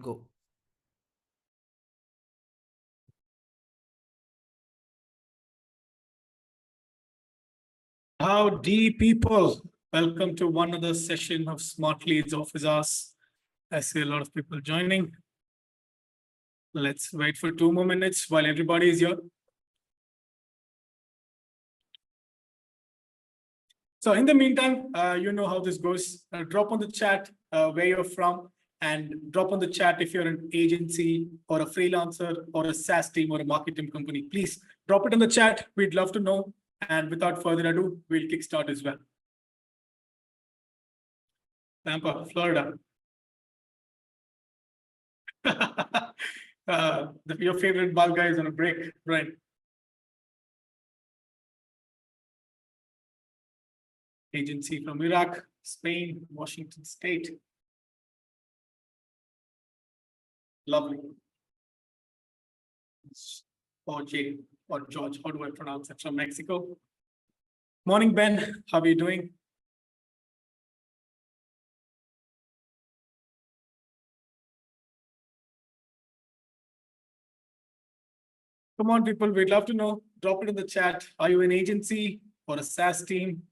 Go. Howdy, people. Welcome to one other session of Smartlead Office Hours. I see a lot of people joining. Let's wait for 2 more minutes while everybody is here. So in the meantime, you know how this goes. Drop on the chat where you're from, and drop on the chat if you're an agency or a freelancer or a SaaS team or a marketing company. Please drop it in the chat. We'd love to know. And without further ado, we'll kickstart as well. Tampa, Florida. Your favorite ball guy is on a break, right? Agency from Iraq, Spain, Washington State. Lovely. Or Jay or George, how do I pronounce it? From Mexico. Morning, Ben. How are you doing? Come on, people. We'd love to know. Drop it in the chat. Are you an agency or a SaaS team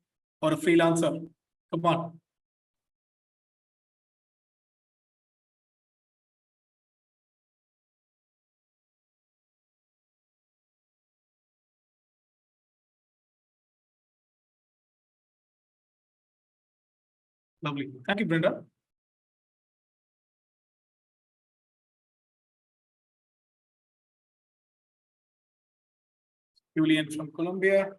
or a freelancer? Come on. Lovely. Thank you, Brenda. Julian from Colombia.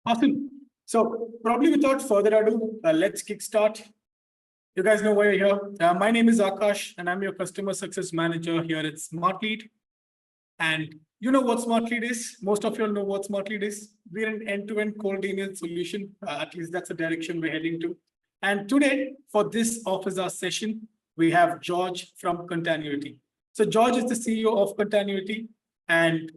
Awesome. So probably without further ado, let's kickstart. You guys know why you're here. My name is Akash, and I'm your customer success manager here at Smartlead. And you know what Smartlead is? Most of you all know what Smartlead is. We're an end-to-end cold email solution. At least that's the direction we're heading to. And today, for this office hour session, we have George from Continuity. So George is the CEO of Continuity. And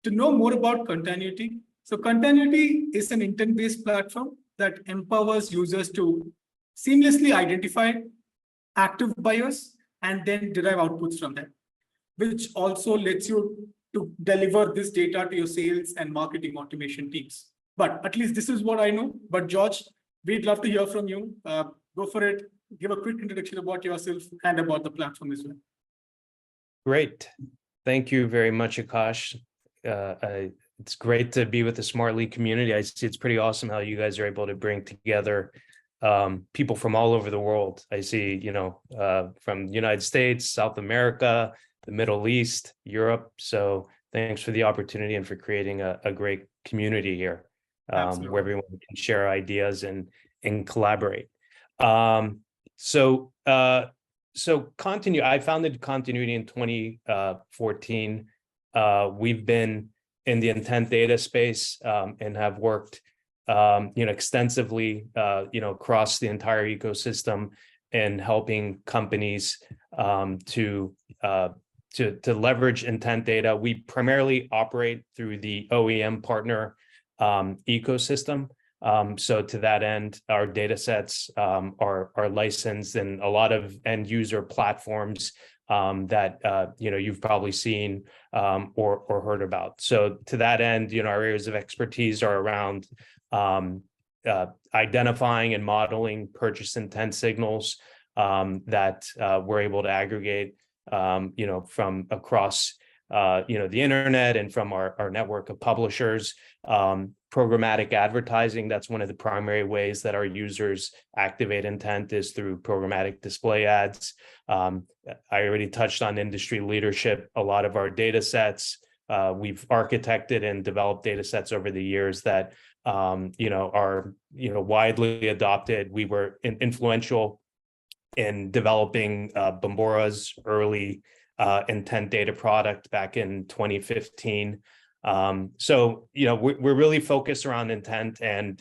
to know more about Continuity, so Continuity is an intent-based platform that empowers users to seamlessly identify active buyers and then derive outputs from them, which also lets you to deliver this data to your sales and marketing automation teams. But at least this is what I know. But George, we'd love to hear from you. Go for it. Give a quick introduction about yourself and about the platform as well. Great. Thank you very much, Akash. It's great to be with the Smartlead community. I see it's pretty awesome how you guys are able to bring together people from all over the world. I see, from the United States, South America, the Middle East, Europe. So thanks for the opportunity and for creating a great community here where everyone can share ideas and collaborate. So I founded Continuity in 2014. We've been in the intent data space and have worked extensively across the entire ecosystem and helping companies to leverage intent data. We primarily operate through the OEM partner ecosystem. So to that end, our data sets are licensed in a lot of end user platforms that you've probably seen or heard about. So to that end, our areas of expertise are around identifying and modeling purchase intent signals that we're able to aggregate from across the internet and from our network of publishers. Programmatic advertising, that's one of the primary ways that our users activate intent is through programmatic display ads. I already touched on industry leadership. A lot of our data sets, we've architected and developed data sets over the years that are widely adopted. We were influential in developing Bombora's early intent data product back in 2015. So we're really focused around intent and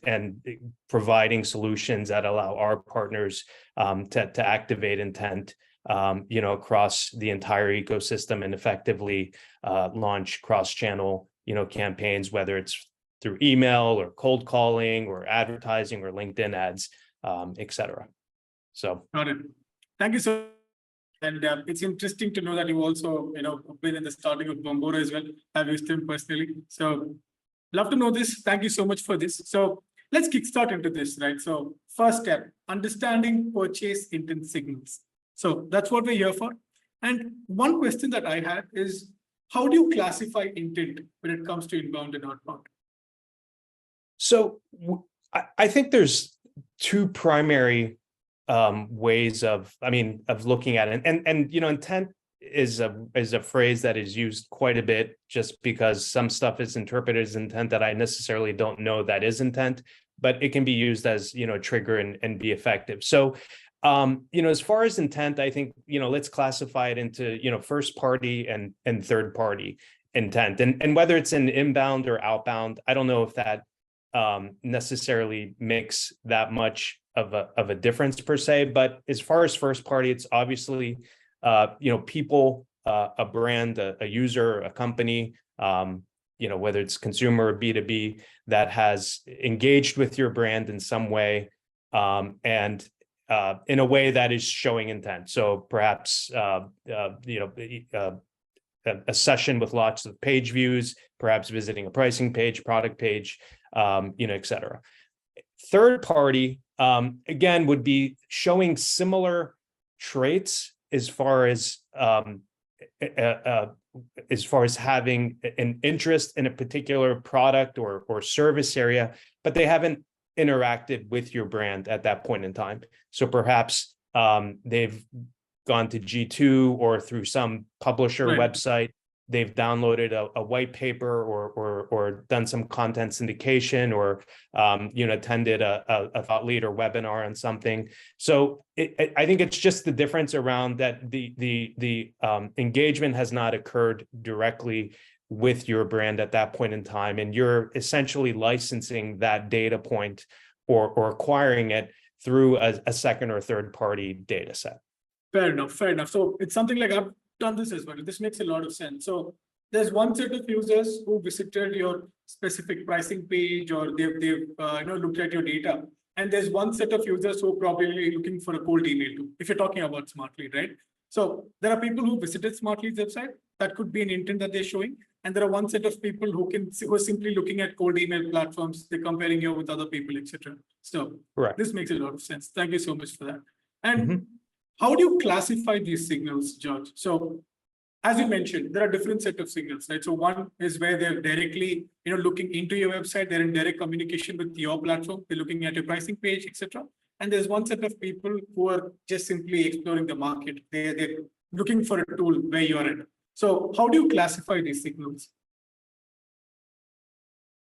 providing solutions that allow our partners to activate intent across the entire ecosystem and effectively launch cross-channel, campaigns, whether it's through email or cold calling or advertising or LinkedIn ads, et cetera. So. Got it. Thank you so much. And it's interesting to know that you also, been in the starting of Bombora as well. I've used them personally. So love to know this. Thank you so much for this. So let's kickstart into this, right? So first step, understanding purchase intent signals. So that's what we're here for. And one question that I had is, how do you classify intent when it comes to inbound and outbound? So I think there's two primary ways of looking at it. And intent is a phrase that is used quite a bit just because some stuff is interpreted as intent that I necessarily don't know that is intent, but it can be used as, a trigger and be effective. So, as far as intent, I think, let's classify it into, first party and third party intent. And whether it's an inbound or outbound, I don't know if that necessarily makes that much of a difference per se, but as far as first party, it's obviously people, a brand, a user, a company, whether it's consumer or B2B that has engaged with your brand in some way, and in a way that is showing intent. So perhaps a session with lots of page views, perhaps visiting a pricing page, product page, et cetera. Third party, again, would be showing similar traits as far as having an interest in a particular product or service area, but they haven't interacted with your brand at that point in time. So perhaps they've gone to G2 or through some publisher website. They've downloaded a white paper or done some content syndication or attended a thought leader webinar on something. So I think it's just the difference around that the engagement has not occurred directly with your brand at that point in time, and you're essentially licensing that data point or acquiring it through a second or third party data set. Fair enough. So it's something like I've done this as well. This makes a lot of sense. So there's one set of users who visited your specific pricing page, or they've looked at your data, and there's one set of users who are probably looking for a cold email too, if you're talking about Smartlead, right? So there are people who visited Smartlead's website. That could be an intent that they're showing, and there are one set of people who are simply looking at cold email platforms. They're comparing you with other people, etc. So This makes a lot of sense. Thank you so much for that. And how do you classify these signals, George? So as you mentioned, there are different set of signals, right? So one is where they're directly, looking into your website. They're in direct communication with your platform. They're looking at your pricing page, etc. And there's one set of people who are just simply exploring the market. They're looking for a tool where you're at. So how do you classify these signals?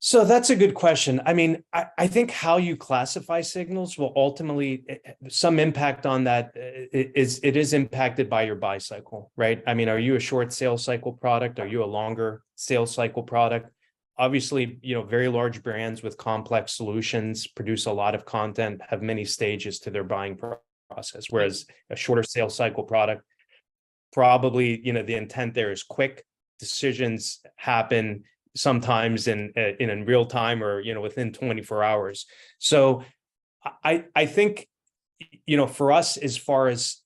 So that's a good question. I mean, I think how you classify signals will ultimately, some impact on that is impacted by your buy cycle, right? I mean, are you a short sales cycle product? Are you a longer sales cycle product? Obviously, very large brands with complex solutions produce a lot of content, have many stages to their buying process, whereas a shorter sales cycle product, probably, the intent there is quick. Decisions happen sometimes in real time or, within 24 hours. So I think, for us, as far as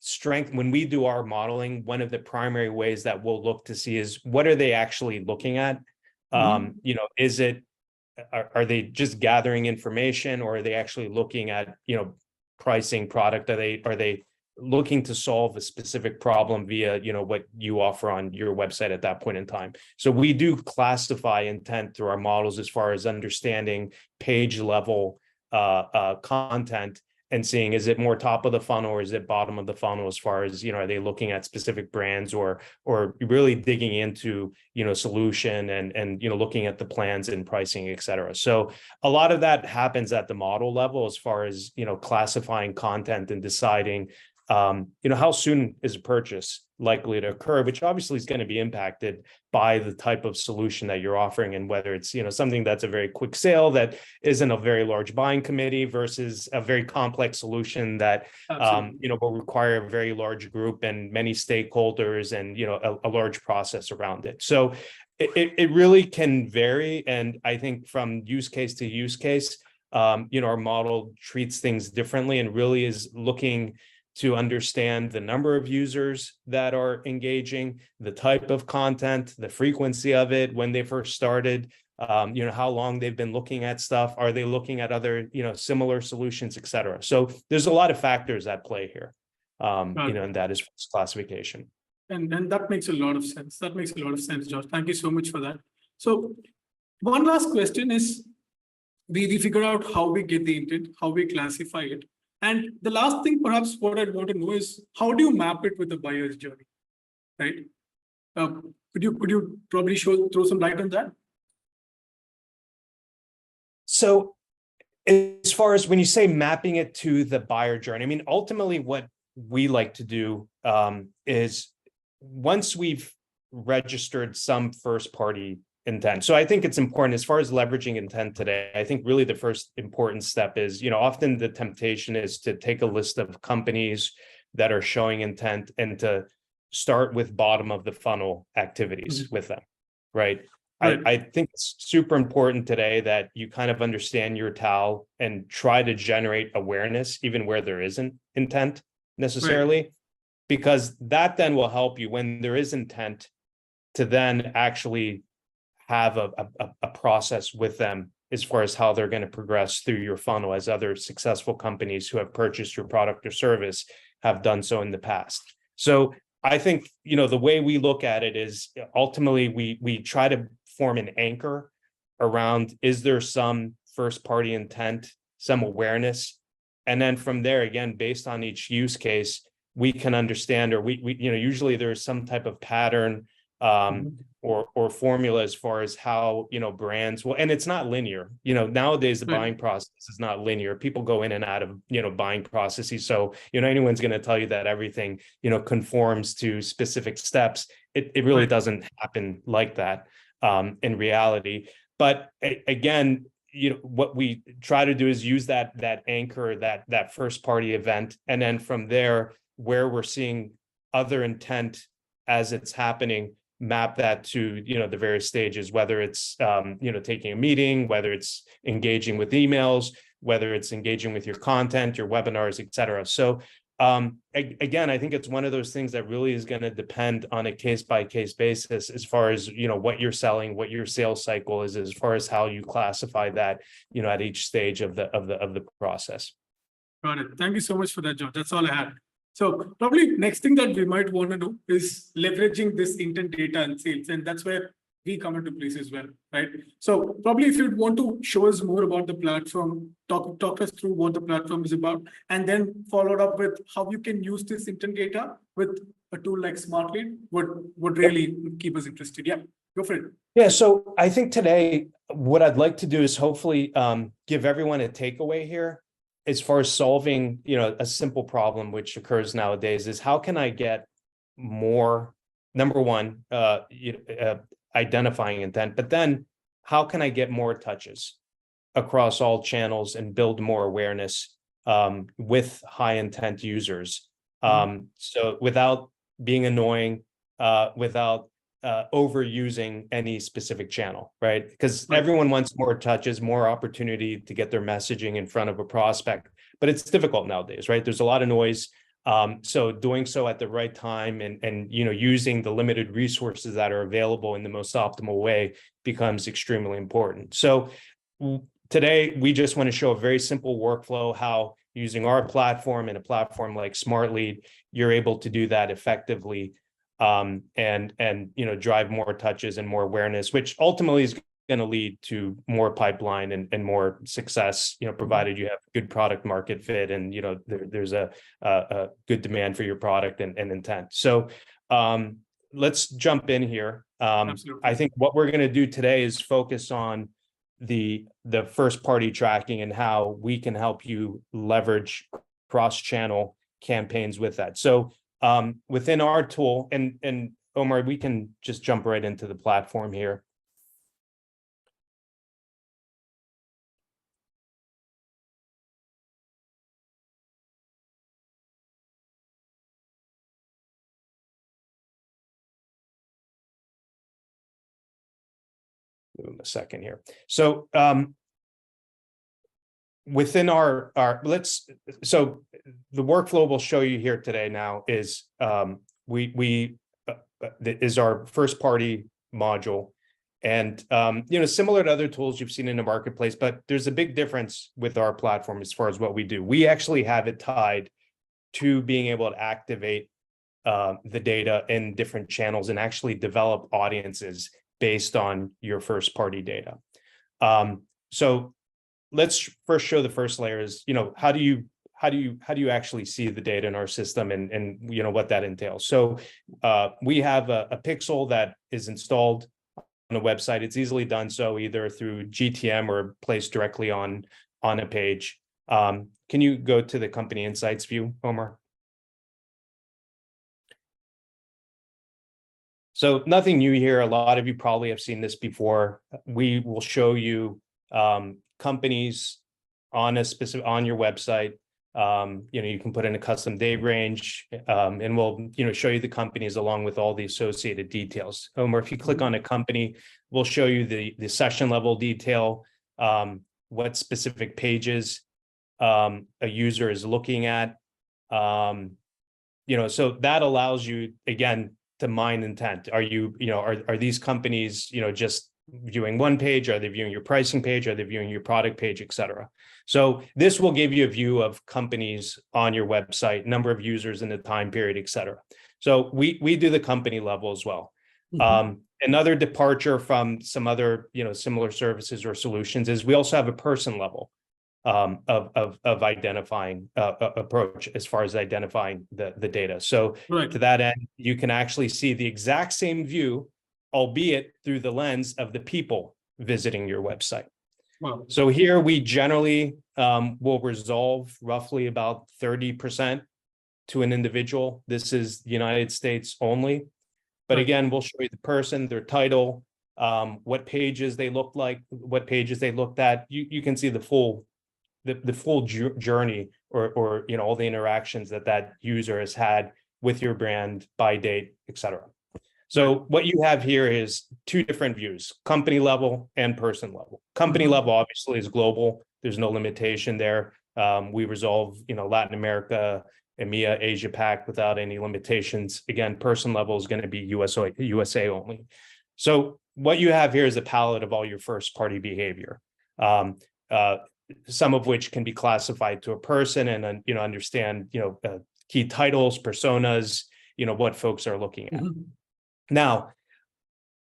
strength, when we do our modeling, one of the primary ways that we'll look to see is what are they actually looking at? Is it, are they just gathering information, or are they actually looking at, pricing product? Are they looking to solve a specific problem via, what you offer on your website at that point in time? So we do classify intent through our models as far as understanding page level content and seeing, is it more top of the funnel or is it bottom of the funnel, as far as, are they looking at specific brands or really digging into, solution and looking at the plans and pricing, et cetera. So a lot of that happens at the model level as far as, classifying content and deciding how soon is a purchase likely to occur, which obviously is going to be impacted by the type of solution that you're offering, and whether it's, something that's a very quick sale that isn't a very large buying committee versus a very complex solution that, will require a very large group and many stakeholders and, a large process around it. So it really can vary. And I think from use case to use case, our model treats things differently and really is looking to understand the number of users that are engaging, the type of content, the frequency of it, when they first started, how long they've been looking at stuff, are they looking at other, similar solutions, et cetera. So there's a lot of factors at play here, and that is classification. And that makes a lot of sense. That makes a lot of sense, Josh. Thank you so much for that. So one last question is, we figured out how we get the intent, how we classify it. And the last thing, perhaps what I'd want to know is, how do you map it with the buyer's journey, right? Could you probably throw some light on that? So as far as when you say mapping it to the buyer journey, I mean, ultimately what we like to do is once we've registered some first party intent. So I think it's important as far as leveraging intent today. I think really the first important step is, often the temptation is to take a list of companies that are showing intent and to start with bottom of the funnel activities with them, right? I think it's super important today that you kind of understand your TAL and try to generate awareness even where there isn't intent necessarily, because that then will help you when there is intent to then actually have a process with them as far as how they're going to progress through your funnel, as other successful companies who have purchased your product or service have done so in the past. So I think, the way we look at it is ultimately we try to form an anchor around, is there some first party intent, some awareness? And then from there, again, based on each use case, we can understand, or we usually there's some type of pattern or formula as far as how, brands will, and it's not linear, nowadays the buying process is not linear. People go in and out of, buying processes. So, anyone's going to tell you that everything, conforms to specific steps. It really doesn't happen like that in reality. But again, what we try to do is use that anchor, that first party event. And then from there, where we're seeing other intent as it's happening, map that to, the various stages, whether it's, taking a meeting, whether it's engaging with emails, whether it's engaging with your content, your webinars, et cetera. So again, I think it's one of those things that really is going to depend on a case by case basis as far as, what you're selling, what your sales cycle is, as far as how you classify that, at each stage of the process. Got it. Thank you so much for that, John. That's all I had. So probably next thing that we might want to know is leveraging this intent data and sales. And that's where we come into place as well, right? So probably if you'd want to show us more about the platform, talk us through what the platform is about, and then followed up with how you can use this intent data with a tool like Smartlead would really keep us interested. Yeah, go for it. Yeah, so I think today what I'd like to do is hopefully give everyone a takeaway here. As far as solving, a simple problem which occurs nowadays is, how can I get more, number one, identifying intent, but then how can I get more touches across all channels and build more awareness with high intent users? So without being annoying, without overusing any specific channel, right? Because everyone wants more touches, more opportunity to get their messaging in front of a prospect, but it's difficult nowadays, right? There's a lot of noise. So doing so at the right time and using the limited resources that are available in the most optimal way becomes extremely important. So today we just want to show a very simple workflow, how using our platform and a platform like Smartlead, you're able to do that effectively. And drive more touches and more awareness, which ultimately is going to lead to more pipeline and more success, provided you have good product market fit and, there's a good demand for your product and intent. So let's jump in here. I think what we're going to do today is focus on the first party tracking and how we can help you leverage cross-channel campaigns with that. So within our tool, and Omar, we can just jump right into the platform here. Give them a second here. So within our so the workflow we'll show you here today now is is our first party module. And similar to other tools you've seen in the marketplace, but there's a big difference with our platform as far as what we do. We actually have it tied to being able to activate the data in different channels and actually develop audiences based on your first party data. So let's first show the first layer is, how do you actually see the data in our system and what that entails. So we have a pixel that is installed on a website. It's easily done so either through GTM or placed directly on a page. Can you go to the company insights view, Omar? So nothing new here. A lot of you probably have seen this before. We will show you companies on your website. You can put in a custom date range, and we'll show you the companies along with all the associated details. Omar, if you click on a company, we'll show you the session level detail, what specific pages a user is looking at. So that allows you again to mine intent. Are these companies just viewing one page? Are they viewing your pricing page? Are they viewing your product page, et cetera? So this will give you a view of companies on your website, number of users in the time period, et cetera. So we do the company level as well. Mm-hmm. Another departure from some other similar services or solutions is we also have a person level of identifying approach as far as identifying the data. So right. To that end, you can actually see the exact same view, albeit through the lens of the people visiting your website. Wow. So here we generally will resolve roughly about 30% to an individual. This is the United States only. But again, we'll show you the person, their title, what pages they look like, what pages they looked at. You can see the full journey or all the interactions that user has had with your brand by date, et cetera. So what you have here is two different views, company level and person level. Company level obviously is global. There's no limitation there. We resolve, Latin America, EMEA, Asia Pac without any limitations. Again, person level is going to be USA only. So what you have here is a palette of all your first party behavior. Some of which can be classified to a person and understand key titles, personas, what folks are looking at. Mm-hmm. Now,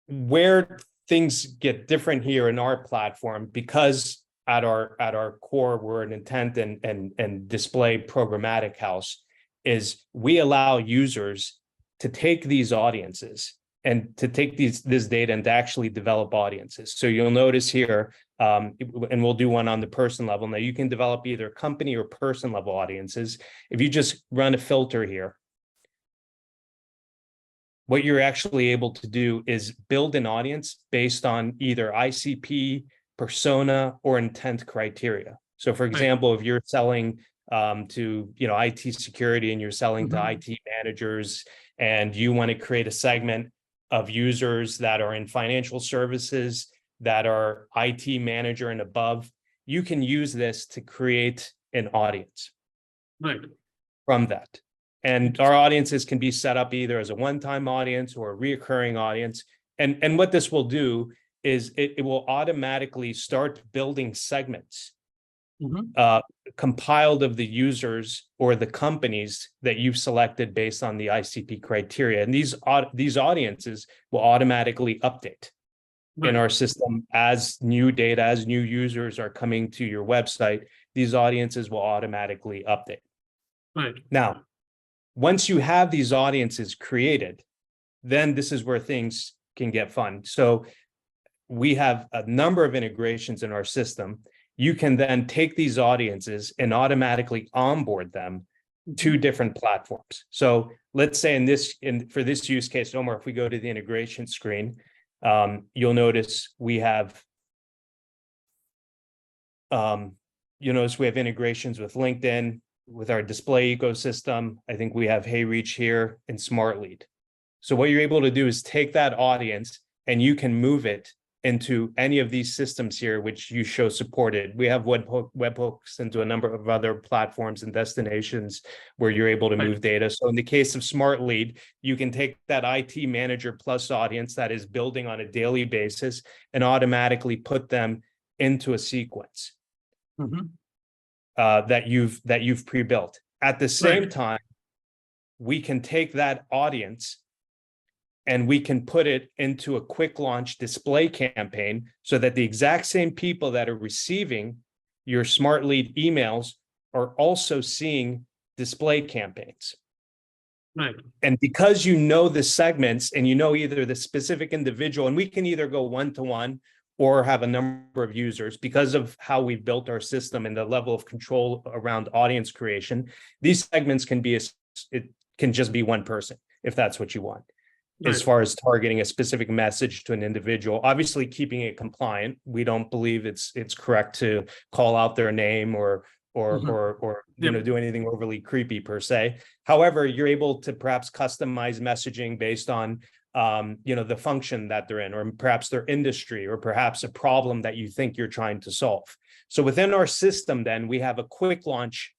where things get different here in our platform, because at our core we're an intent and display programmatic house, is we allow users to take these audiences and to take this data and to actually develop audiences. So you'll notice here, and we'll do one on the person level. Now you can develop either company or person level audiences. If you just run a filter here, what you're actually able to do is build an audience based on either ICP, persona, or intent criteria. So for example, if you're selling to IT security and you're selling to IT managers and you want to create a segment of users that are in financial services, that are IT manager and above, you can use this to create an audience from that. And our audiences can be set up either as a one-time audience or a reoccurring audience. And what this will do is it will automatically start building segments compiled of the users or the companies that you've selected based on the ICP criteria. And these audiences will automatically update in our system as new data, as new users are coming to your website. These audiences will automatically update. Now, once you have these audiences created, then this is where things can get fun. So we have a number of integrations in our system. You can then take these audiences and automatically onboard them two different platforms. So let's say for this use case, Omar, if we go to the integration screen, you'll notice we have integrations with LinkedIn, with our display ecosystem. I think we have HeyReach here and Smartlead. So what you're able to do is take that audience and you can move it into any of these systems here, which you show supported. We have webhooks into a number of other platforms and destinations where you're able to move data. So in the case of Smartlead, you can take that IT Manager Plus audience that is building on a daily basis and automatically put them into a sequence that you've pre-built. At the same time, we can take that audience and we can put it into a quick launch display campaign so that the exact same people that are receiving your Smartlead emails are also seeing display campaigns. Right. And because you know the segments and you know either the specific individual, and we can either go one-to-one or have a number of users because of how we've built our system and the level of control around audience creation, these segments can be, it can just be one person if that's what you want. As far as targeting a specific message to an individual, obviously keeping it compliant. We don't believe it's correct to call out their name or do anything overly creepy per se. However, you're able to perhaps customize messaging based on the function that they're in, or perhaps their industry, or perhaps a problem that you think you're trying to solve. So within our system, then we have a quick launch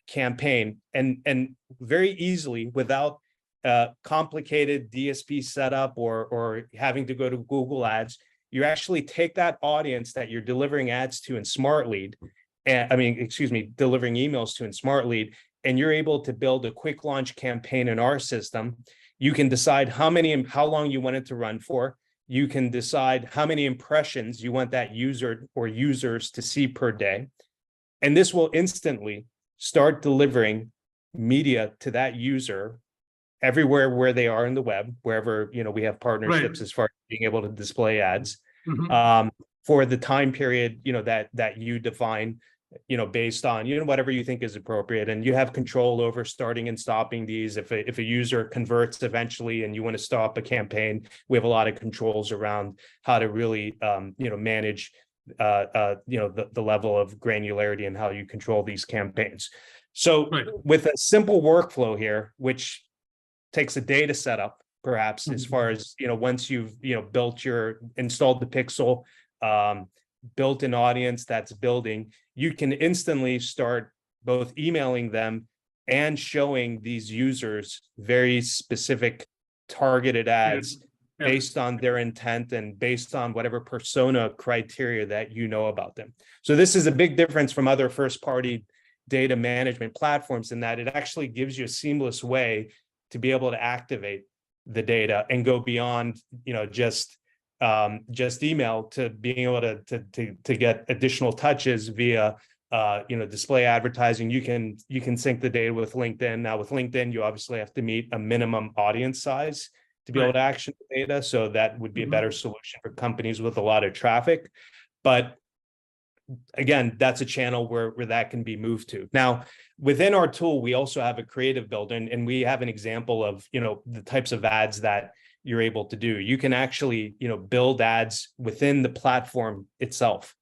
campaign, and very easily, without complicated DSP setup or having to go to Google Ads, you actually take that audience that you're delivering ads to in Smartlead, delivering emails to in Smartlead, and you're able to build a quick launch campaign in our system. You can decide how long you want it to run for. You can decide how many impressions you want that user or users to see per day. And this will instantly start delivering media to that user everywhere where they are in the web, wherever we have partnerships as far as being able to display ads for the time period that you define, based on whatever you think is appropriate, and you have control over starting and stopping these. If a user converts eventually and you want to stop a campaign, we have a lot of controls around how to really manage the level of granularity and how you control these campaigns. So with a simple workflow here, which takes a data setup, perhaps, as far as, once you've, installed the pixel, built an audience that's building, you can instantly start both emailing them and showing these users very specific targeted ads based on their intent and based on whatever persona criteria that about them. So this is a big difference from other first-party data management platforms in that it actually gives you a seamless way to be able to activate the data and go beyond, just email, to being able to get additional touches via, display advertising. You can sync the data with LinkedIn. Now with LinkedIn, you obviously have to meet a minimum audience size to be able to action the data. So that would be a better solution for companies with a lot of traffic. But again, that's a channel where that can be moved to. Now, within our tool, we also have a creative builder, and we have an example of, the types of ads that you're able to do. You can actually, build ads within the platform itself.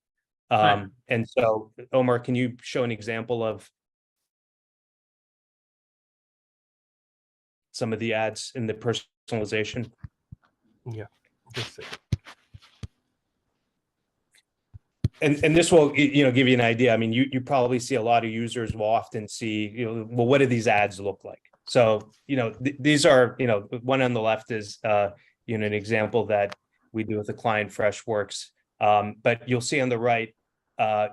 And so, Omar, can you show an example of some of the ads in the personalization? Yeah, just a second. And this will, give you an idea. I mean, you probably see a lot of users will often see, well, what do these ads look like? So, these are, one on the left is, an example that we do with a client, Freshworks. But you'll see on the right,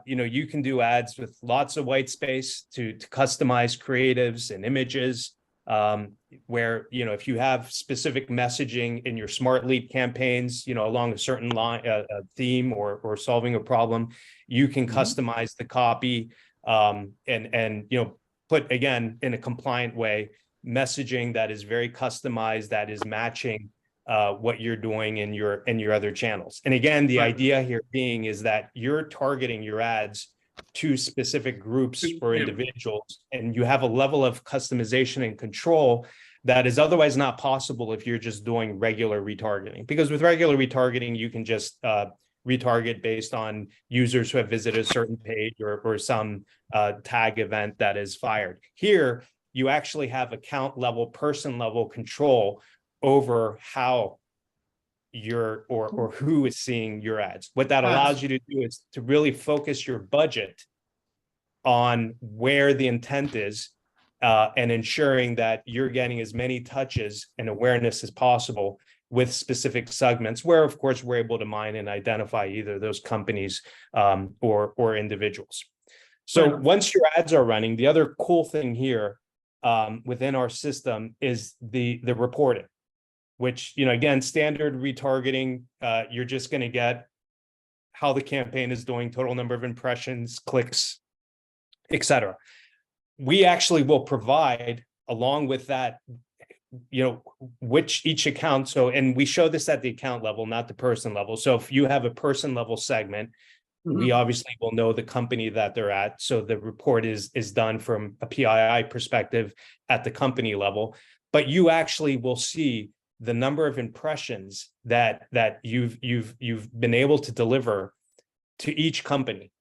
you can do ads with lots of white space to customize creatives and images. Where, if you have specific messaging in your Smartlead campaigns, along a certain line, theme or solving a problem, you can customize the copy, and put, again, in a compliant way, messaging that is very customized, that is matching what you're doing in your other channels. And again, the idea here being is that you're targeting your ads to specific groups or Yeah. individuals, and you have a level of customization and control that is otherwise not possible if you're just doing regular retargeting. Because with regular retargeting, you can just retarget based on users who have visited a certain page or some tag event that is fired. Here, you actually have account level, person level control over how you're or who is seeing your ads. What that allows you to do is to really focus your budget on where the intent is, and ensuring that you're getting as many touches and awareness as possible with specific segments, where of course we're able to mine and identify either those companies or individuals. So once your ads are running, the other cool thing here within our system is the reporting, which, you know, again, standard retargeting, you're just going to get how the campaign is doing, total number of impressions, clicks, etc. We actually will provide, along with that, you know, which each account. So, and we show this at the account level, not the person level. So if you have a person level segment, we obviously will know the company that they're at. So the report is done from a PII perspective at the company level, but you actually will see the number of impressions that you've been able to deliver to each company,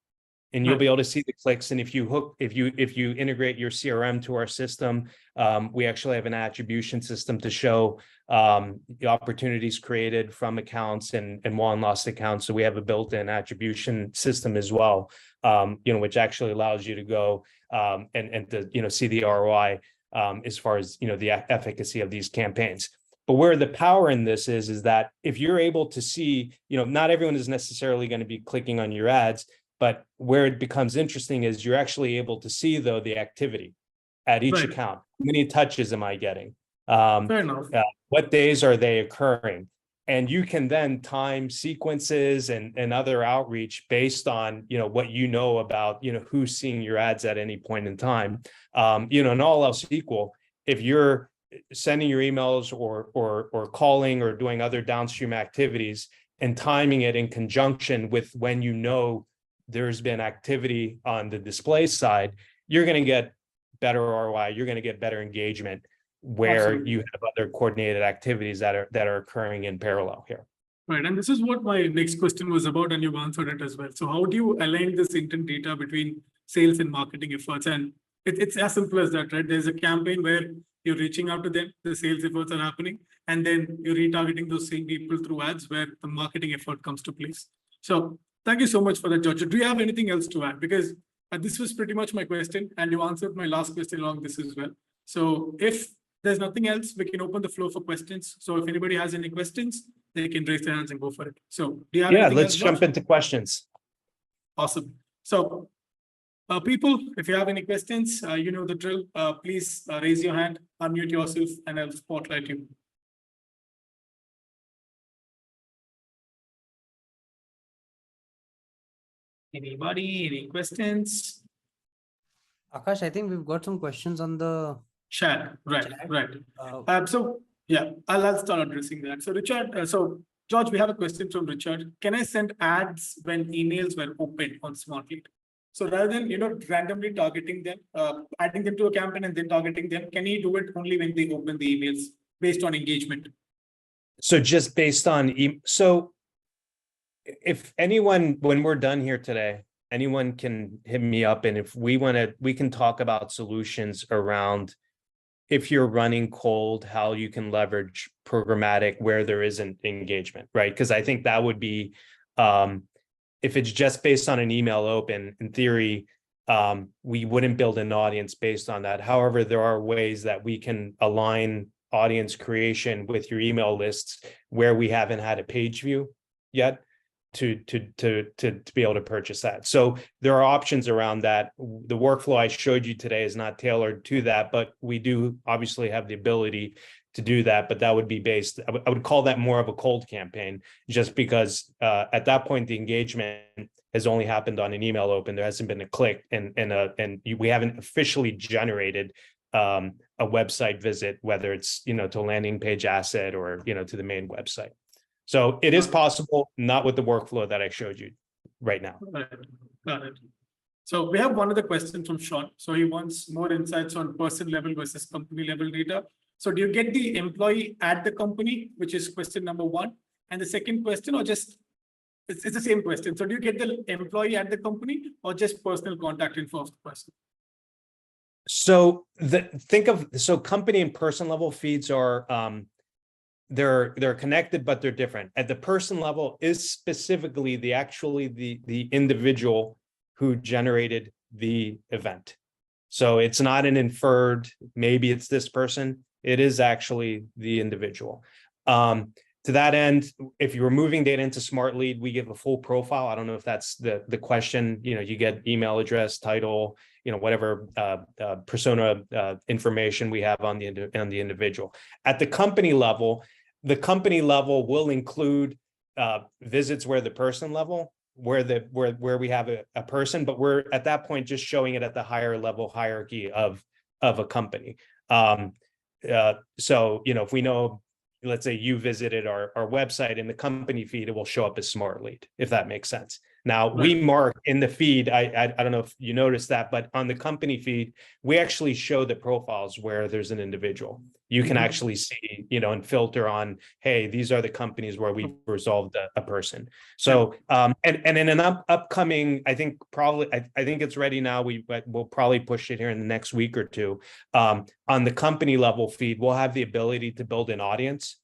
and you'll be able to see the clicks. And if you integrate your CRM to our system, we actually have an attribution system to show the opportunities created from accounts and won lost accounts. So we have a built-in attribution system as well, you know, which actually allows you to go and to, you know, see the ROI as far as, you know, the efficacy of these campaigns. But where the power in this is that if you're able to see, you know, not everyone is necessarily going to be clicking on your ads, but where it becomes interesting is you're actually able to see, though, the activity at each account. How many touches am I getting? Fair enough. What days are they occurring? And you can then time sequences and other outreach based on, you know, what you know about, you know, who's seeing your ads at any point in time. You know, and all else equal, if you're sending your emails or calling or doing other downstream activities and timing it in conjunction with when you know there's been activity on the display side, you're going to get better ROI. You're going to get better engagement where you have other coordinated activities that are occurring in parallel here. Right, and this is what my next question was about, and you've answered it as well. So how do you align this intent data between sales and marketing efforts? And it's as simple as that, right? There's a campaign where you're reaching out to them, the sales efforts are happening, and then you're retargeting those same people through ads where the marketing effort comes to place. So thank you so much for that, George. Do you have anything else to add? Because this was pretty much my question, and you answered my last question along this as well. So if there's nothing else, we can open the floor for questions. So if anybody has any questions, they can raise their hands and go for it. So do you have anything let's else, jump George? into questions. Awesome. So people, if you have any questions, you know the drill. Please raise your hand, unmute yourself, and I'll spotlight you. Anybody, any questions? Akash, I think we've got some questions on the Chat, right, chat. right. So yeah, I'll start addressing that. So Richard, so George, we have a question from Richard. Can I send ads when emails were opened on Smartlead? So rather than, you know, randomly targeting them, adding them to a campaign and then targeting them, can he do it only when they open the emails based on engagement? So just based on, so if anyone, when we're done here today, anyone can hit me up. And if we want to, we can talk about solutions around if you're running cold, how you can leverage programmatic where there isn't engagement, right? Because I think that would be, if it's just based on an email open, in theory, we wouldn't build an audience based on that. However, there are ways that we can align audience creation with your email lists where we haven't had a page view yet to be able to purchase that. So there are options around that. The workflow I showed you today is not tailored to that, but we do obviously have the ability to do that. But that would be based, I would call that more of a cold campaign, just because at that point, the engagement has only happened on an email open. There hasn't been a click and we haven't officially generated a website visit, whether it's, you know, to a landing page asset or, you know, to the main website. So it is possible, not with the workflow that I showed you right now. Got it. So we have one other question from Sean. So he wants more insights on person level versus company level data. So do you get the employee at the company, which is question number one? And the second question, or just, it's the same question. So do you get the employee at the company or just personal contact info of the person? So so company and person level feeds are they're connected, but they're different. At the person level is specifically the individual who generated the event. So it's not an inferred, maybe it's this person. It is actually the individual. To that end, if you're moving data into Smartlead, we give a full profile. I don't know if that's the question. You get email address, title, whatever persona information we have on the individual. At the company level will include visits where the person level, where we have a person, but we're at that point just showing it at the higher level hierarchy of a company. So if we know, let's say you visited our website, in the company feed, it will show up as Smartlead, if that makes sense. Now we mark in the feed, I don't know if you noticed that, but on the company feed, we actually show the profiles where there's an individual. You can actually see, and filter on, hey, these are the companies where we've resolved a person. So, and in an upcoming, I think it's ready now. We'll probably push it here in the next week or two. On the company level feed, we'll have the ability to build an audience.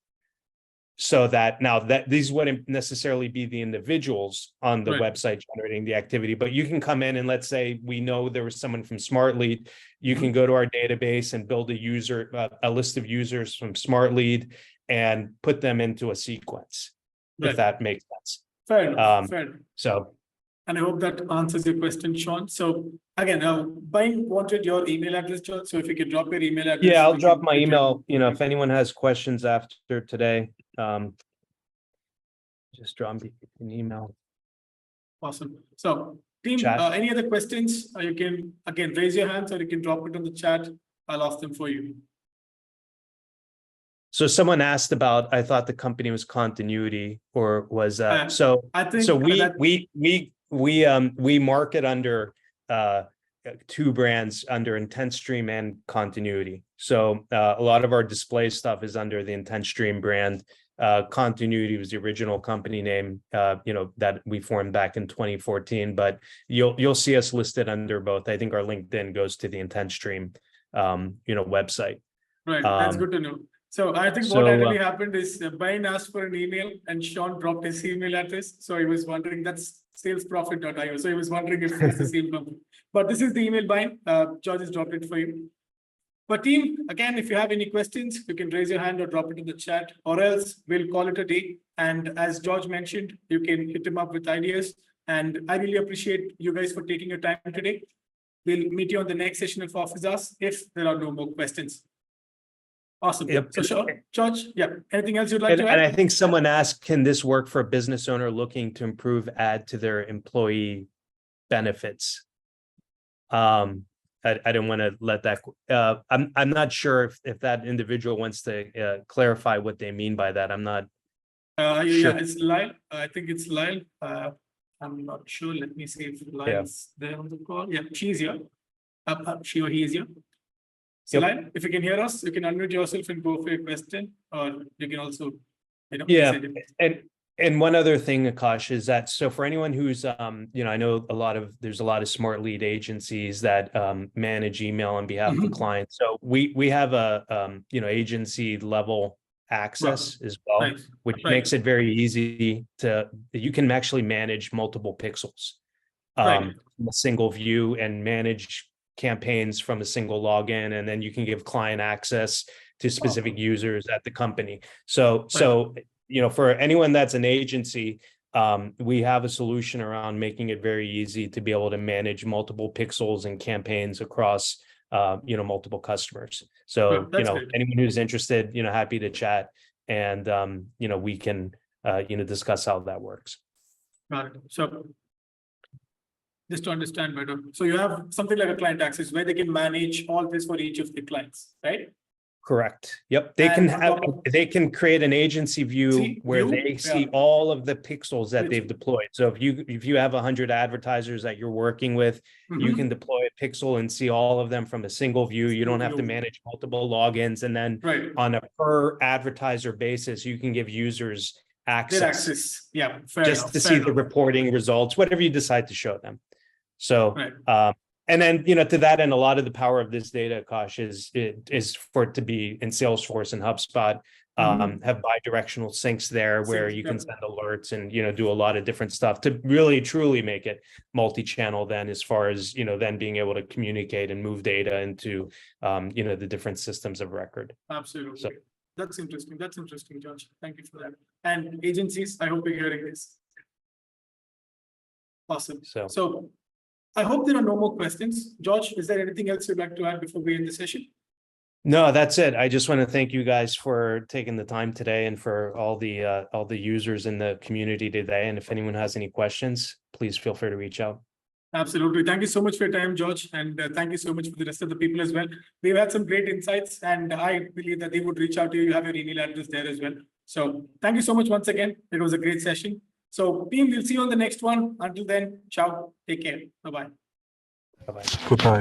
So that now that these wouldn't necessarily be the individuals on the website generating the activity, but you can come in and let's say we know there was someone from Smartlead, you can go to our database and build a list of users from Smartlead and put them into a sequence, if that makes sense. Fair enough. Fair enough. So, and I hope that answers your question, Sean. So again, Bain wanted your email address, Sean. So if you could drop your email address. Yeah, I'll drop my email. If anyone has questions after today, just drop me an email. Awesome. So team, any other questions? You can again raise your hands or you can drop it on the chat. I'll ask them for you. So someone asked about, I thought the company was Continuity, or was so I think so we market under two brands, under IntentStream and Continuity. So a lot of our display stuff is under the IntentStream brand. Continuity was the original company name, that we formed back in 2014. But you'll see us listed under both. I think our LinkedIn goes to the IntentStream, website. Right, that's good to know. So I think what actually happened is Bain asked for an email and Sean dropped his email address. So he was wondering, that's salesprofit.io. So he was wondering if it's the same company. But this is the email, Bain. George has dropped it for you. But team, again, if you have any questions, you can raise your hand or drop it in the chat, or else we'll call it a day. And as George mentioned, you can hit him up with ideas. And I really appreciate you guys for taking your time today. We'll meet you on the next session of Office Hours if there are no more questions. Awesome. Yep. So, George, anything else you'd like to add? And I think someone asked, can this work for a business owner looking to add to their employee benefits? I didn't want to let that. I'm not sure if that individual wants to clarify what they mean by that. I'm not. Sure. Sure. It's Lyle. I think it's Lyle. I'm not sure. Let me see if Lyle's there on the call. Yeah, she's here. She or he is here. So Lyle, if you can hear us, you can unmute yourself and go for your question, or you can also, And one other thing, Akash, is that so for anyone who's I know there's a lot of Smartlead agencies that manage email on behalf of the client. So we have a agency level access as well, which makes it very easy you can actually manage multiple pixels from a single view and manage campaigns from a single login, and then you can give client access to specific users at the company. So for anyone that's an agency, we have a solution around making it very easy to be able to manage multiple pixels and campaigns across multiple customers. So anyone who's interested, happy to chat, and we can discuss how that works. Got it. So just to understand better, so you have something like a client access where they can manage all this for each of the clients, right? Correct. Yep. They can And on have, top of- they can create an agency view See, where view? they see Yeah. all of the pixels that Which- they've deployed. So if you have 100 advertisers that you're working with, you Mhm. can deploy a pixel and see all of them from a single view. You don't have to view. manage multiple logins. And then Right, on a per advertiser basis, you can give users their access access, yeah, fair just enough, to fair see the enough. reporting results, whatever you decide to show them. So, Right. and then, to that end, a lot of the power of this data, Akash, is for it to be in Salesforce and HubSpot, have bi-directional syncs there where Syncs, you can yep. send alerts and, do a lot of different stuff to really truly make it multi-channel then as far as, then being able to communicate and move data into, the different systems of record. Absolutely. That's interesting. That's interesting, George. Thank you for that. And agencies, I hope you're hearing this. Awesome. So I hope there are no more questions. George, is there anything else you'd like to add before we end the session? No, that's it. I just want to thank you guys for taking the time today and for all the users in the community today. And if anyone has any questions, please feel free to reach out. Absolutely. Thank you so much for your time, George. And thank you so much for the rest of the people as well. We've had some great insights and I believe that they would reach out to you. You have your email address there as well. So thank you so much once again. It was a great session. So team, we'll see you on the next one. Until then, ciao. Take care. Bye-bye. Bye-bye. Goodbye.